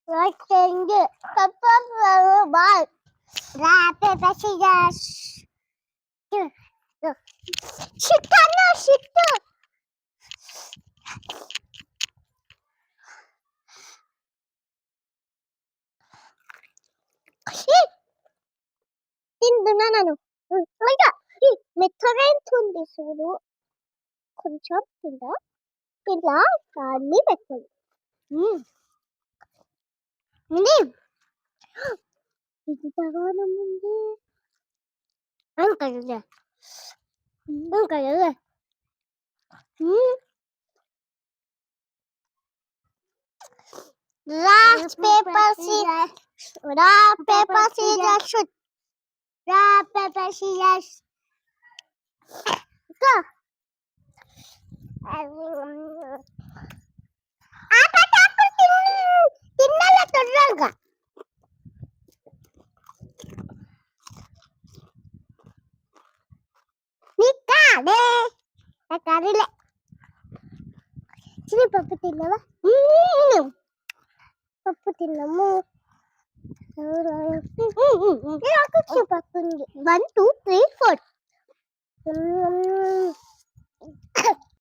Rectangle. Purple ball. Rock, paper, scissors. Shit, no, shit. తింటున్నాను ఇంకా మెత్తగా ఉంది చూడు కొంచెం తింటా ఇట్లా అన్ని పెట్టుకోండి ఇది తగవడం ఉంది ఇంకా rock paper scissors rock paper scissors shoot rock paper scissors go తిన్నాల తొందరగా నీకాడే కర్రీలే చిన్న పప్పు తిన్నావా పప్పు తిన్నాము పప్పు 1 2 3 4